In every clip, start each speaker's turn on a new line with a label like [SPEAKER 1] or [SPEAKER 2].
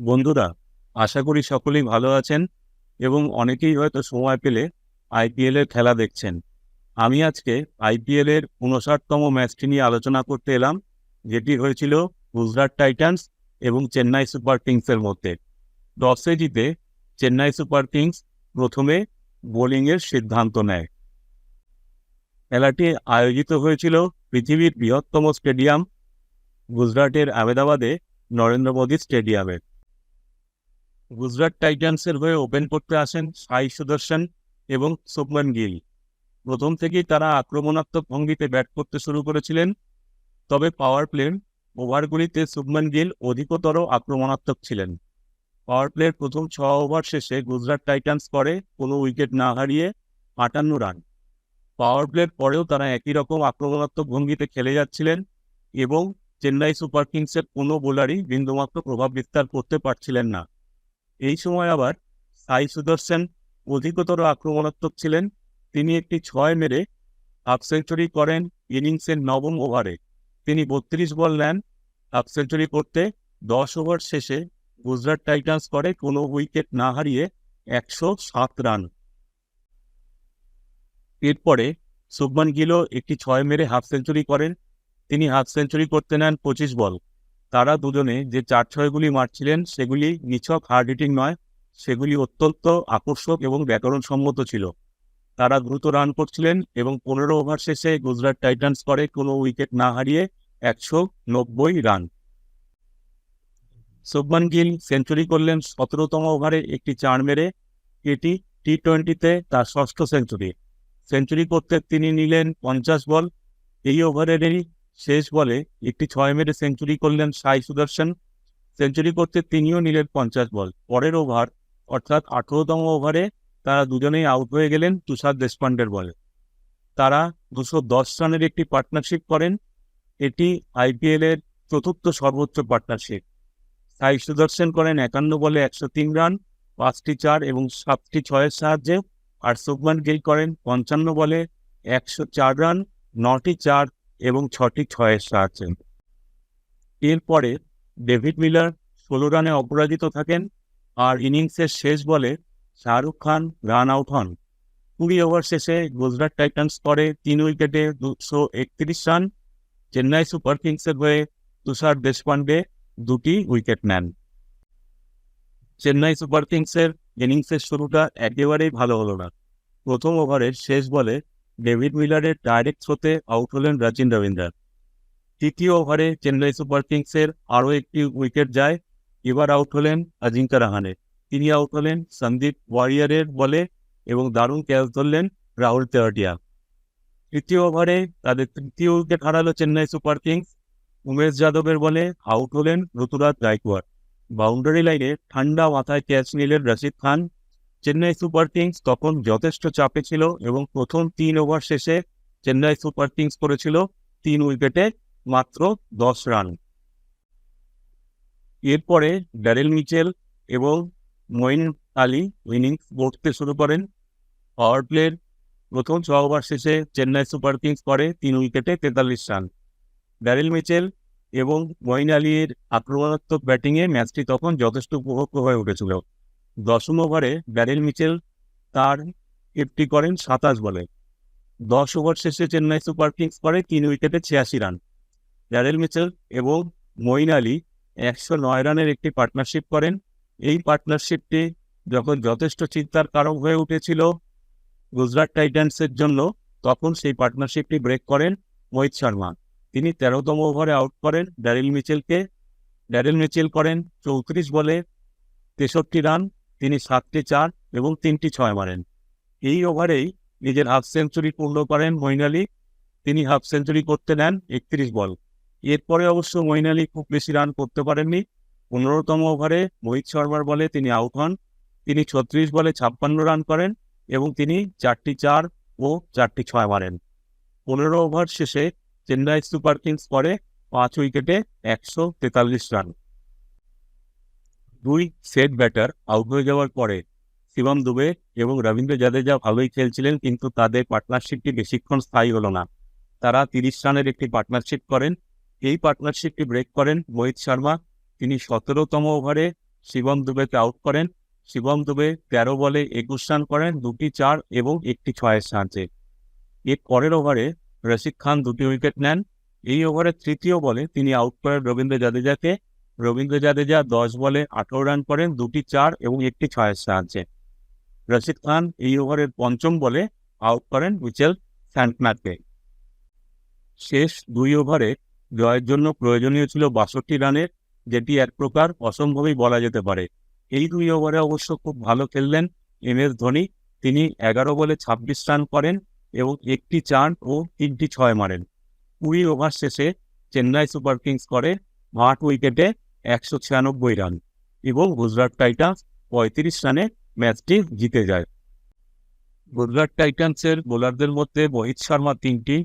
[SPEAKER 1] বন্ধুরা, আশা করি সকলেই ভালো আছেন এবং অনেকেই হয়তো সময় পেলে আইপিএল এর খেলা দেখছেন। আমি আজকে আইপিএল এর ৫৯তম ম্যাচটি নিয়ে আলোচনা করতে এলাম, যেটি হয়েছিল গুজরাট টাইটান্স এবং চেন্নাই সুপার কিংসের মধ্যে। টসে জিতে চেন্নাই সুপার কিংস প্রথমে বোলিংয়ের সিদ্ধান্ত নেয়। খেলাটি আয়োজিত হয়েছিল পৃথিবীর বৃহত্তম স্টেডিয়াম গুজরাটের আহমেদাবাদে নরেন্দ্র মোদী স্টেডিয়ামে। গুজরাট টাইটান্সের হয়ে ওপেন করতে আসেন সাই সুদর্শন এবং শুভমন গিল। প্রথম থেকেই তারা আক্রমণাত্মক ভঙ্গিতে ব্যাট করতে শুরু করেছিলেন, তবে পাওয়ার প্লের ওভারগুলিতে শুভমন গিল অধিকতর আক্রমণাত্মক ছিলেন। পাওয়ার প্লের প্রথম ৬ ওভার শেষে গুজরাট টাইটান্স করে কোনো উইকেট না হারিয়ে ৫৮ রান। পাওয়ার প্লের পরেও তারা একই রকম আক্রমণাত্মক ভঙ্গিতে খেলে যাচ্ছিলেন এবং চেন্নাই সুপার কিংসের কোনো বোলারই বিন্দুমাত্র প্রভাব বিস্তার করতে পারছিলেন না। এই সময় আবার সাই সুদর্শন অধিকতর আক্রমণাত্মক ছিলেন। তিনি একটি ৬ মেরে হাফ সেঞ্চুরি করেন ইনিংসের ৯ম ওভারে। তিনি ৩২ বল নেন। হাফ সেঞ্চুরি করতে ১০ ওভার শেষে গুজরাট টাইটান্স করে কোনো উইকেট না হারিয়ে ১০৭ রান। এরপরে শুভমন গিলও একটি ৬ মেরে হাফ সেঞ্চুরি করেন। তিনি হাফ সেঞ্চুরি করতে নেন ২৫ বল। তারা দুজনে যে ৪-৬গুলি মারছিলেন সেগুলি নিছক হার্ড হিটিং নয়, সেগুলি অত্যন্ত আকর্ষক এবং ব্যাকরণসম্মত ছিল। তারা দ্রুত রান করছিলেন এবং ১৫ ওভার শেষে গুজরাট টাইটান্স করে কোনো উইকেট না হারিয়ে ১৯০ রান। শুভমন গিল সেঞ্চুরি করলেন ১৭তম ওভারে একটি ৪ মেরে। এটি টি-টোয়েন্টিতে তার ষষ্ঠ সেঞ্চুরি। সেঞ্চুরি করতে তিনি নিলেন ৫০ বল। এই ওভারেরই শেষ বলে একটি ৬ মেরে সেঞ্চুরি করলেন সাই সুদর্শন। সেঞ্চুরি করতে তিনিও নিলেন ৫০ বল। পরের ওভার অর্থাৎ ১৮তম ওভারে তারা দুজনেই আউট হয়ে গেলেন তুষার দেশপান্ডের বলে। তারা ২১০ রানের একটি পার্টনারশিপ করেন। এটি আইপিএল এর চতুর্থ সর্বোচ্চ পার্টনারশিপ। সাই সুদর্শন করেন ৫১ বলে ১০৩ রান, ৫টি ৪ এবং ৭টি ৬-এর সাহায্যে। আর শুভমন গিল করেন ৫৫ বলে ১০৪ রান, ৯টি ৪ এবং ৬টি ৬-এর সাহায্যে। এরপরে ডেভিড মিলার ১৬ রানে অপরাজিত থাকেন। আর ইনিংসের শেষ বলে শাহরুখ খান রান আউট হন। ২০ ওভার শেষে গুজরাট টাইটান্স করে ৩ উইকেটে ২৩১ রান। চেন্নাই সুপার কিংসের হয়ে তুষার দেশপান্ডে ২টি উইকেট নেন। চেন্নাই সুপার কিংসের ইনিংসের শুরুটা একেবারেই ভালো হলো না। প্রথম ওভারের শেষ বলে ডেভিড মিলারের ডাইরেক্ট থ্রোতে আউট হলেন রচিন রবীন্দ্র। তৃতীয় ওভারে চেন্নাই সুপার কিংসের আরও একটি উইকেট যায়। এবার আউট হলেন অজিঙ্ক্য রাহানে। তিনি আউট হলেন সন্দীপ ওয়ারিয়ারের বলে এবং দারুণ ক্যাচ ধরলেন রাহুল তেওয়াটিয়া। তৃতীয় ওভারে তাদের তৃতীয় উইকেট হারালো চেন্নাই সুপার কিংস। উমেশ যাদবের বলে আউট হলেন ঋতুরাজ গায়কোয়াড়। বাউন্ডারি লাইনে ঠান্ডা মাথায় ক্যাচ নিলেন রশিদ খান। চেন্নাই সুপার কিংস তখন যথেষ্ট চাপে ছিল এবং প্রথম ৩ ওভার শেষে চেন্নাই সুপার কিংস করেছিল ৩ উইকেটে মাত্র ১০ রান। এরপরে ড্যারেল মিচেল এবং মঈন আলী ইনিংস গড়তে শুরু করেন। পাওয়ার প্লের প্রথম ৬ ওভার শেষে চেন্নাই সুপার কিংস করে ৩ উইকেটে ৪৩ রান। ড্যারেল মিচেল এবং মঈন আলীর আক্রমণাত্মক ব্যাটিংয়ে ম্যাচটি তখন যথেষ্ট উপভোগ্য হয়ে উঠেছিল। ১০ম ওভারে ড্যারেল মিচেল তার ৫০ করেন ২৭ বলে। ১০ ওভার শেষে চেন্নাই সুপার কিংস করে ৩ উইকেটে ৮৬ রান। ড্যারেল মিচেল এবং মঈন আলী ১০৯ রানের একটি পার্টনারশিপ করেন। এই পার্টনারশিপটি যখন যথেষ্ট চিন্তার কারণ হয়ে উঠেছিল গুজরাট টাইটান্সের জন্য, তখন সেই পার্টনারশিপটি ব্রেক করেন মোহিত শর্মা। তিনি ১৩তম ওভারে আউট করেন ড্যারেল মিচেলকে। ড্যারেল মিচেল করেন ৩৪ বলে ৬৩ রান। তিনি ৭টি ৪ এবং ৩টি ৬ মারেন। এই ওভারেই নিজের হাফ সেঞ্চুরি পূর্ণ করেন মঈন আলী। তিনি হাফ সেঞ্চুরি করতে নেন ৩১ বল। এরপরে অবশ্য মঈন আলী খুব বেশি রান করতে পারেননি। ১৫তম ওভারে মোহিত শর্মার বলে তিনি আউট হন। তিনি ৩৬ বলে ৫৬ রান করেন এবং তিনি ৪টি ৪ ও ৪টি ৬ মারেন। ১৫ ওভার শেষে চেন্নাই সুপার কিংস করে ৫ উইকেটে ১৪৩ রান। ২ সেট ব্যাটার আউট হয়ে যাওয়ার পরে শিবম দুবে এবং রবীন্দ্র জাদেজা ভালোই খেলছিলেন, কিন্তু তাদের পার্টনারশিপটি বেশিক্ষণ স্থায়ী হলো না। তারা ৩০ রানের একটি পার্টনারশিপ করেন। এই পার্টনারশিপটি ব্রেক করেন মোহিত শর্মা। তিনি ১৭তম ওভারে শিবম দুবেকে আউট করেন। শিবম দুবে 13 বলে 21 রান করেন, 2টি 4 এবং 1টি 6-এর সাহায্যে। এর পরের ওভারে রশিদ খান 2টি উইকেট নেন। এই ওভারের তৃতীয় বলে তিনি আউট করেন রবীন্দ্র জাদেজাকে। রবীন্দ্র জাদেজা 10 বলে 18 রান করেন, 2টি 4 এবং 1টি 6-এর সাহায্যে। রশিদ খান এই ওভারের পঞ্চম বলে আউট করেন মিচেল স্যান্টনারকে। শেষ 2 ওভারে জয়ের জন্য প্রয়োজনীয় ছিল 62 রানের, যেটি এক প্রকার অসম্ভবই বলা যেতে পারে। এই 2 ওভারে অবশ্য খুব ভালো খেললেন MS ধোনি। তিনি 11 বলে 26 রান করেন এবং 1টি 4 ও 3টি 6 মারেন। 20 ওভার শেষে চেন্নাই সুপার কিংস করে 8 উইকেটে 196 রান এবং গুজরাট টাইটান্স 35 রানে ম্যাচটি জিতে যায়। গুজরাট টাইটান্সের বোলারদের মধ্যে মোহিত শর্মা 3টি,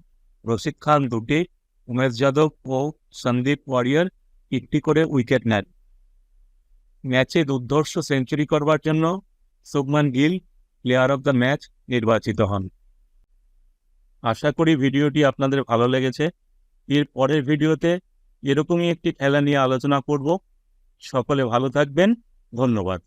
[SPEAKER 1] রশিদ খান 2টি, উমেশ যাদব ও সন্দীপ ওয়ারিয়ার 1টি করে উইকেট নেন। ম্যাচে দুর্ধর্ষ সেঞ্চুরি করবার জন্য Shubman Gill player of the match নির্বাচিত হন। আশা করি ভিডিওটি আপনাদের ভালো লেগেছে। এর পরের ভিডিওতে এরকমই একটি খেলা নিয়ে আলোচনা করব। সকলে ভালো থাকবেন। ধন্যবাদ।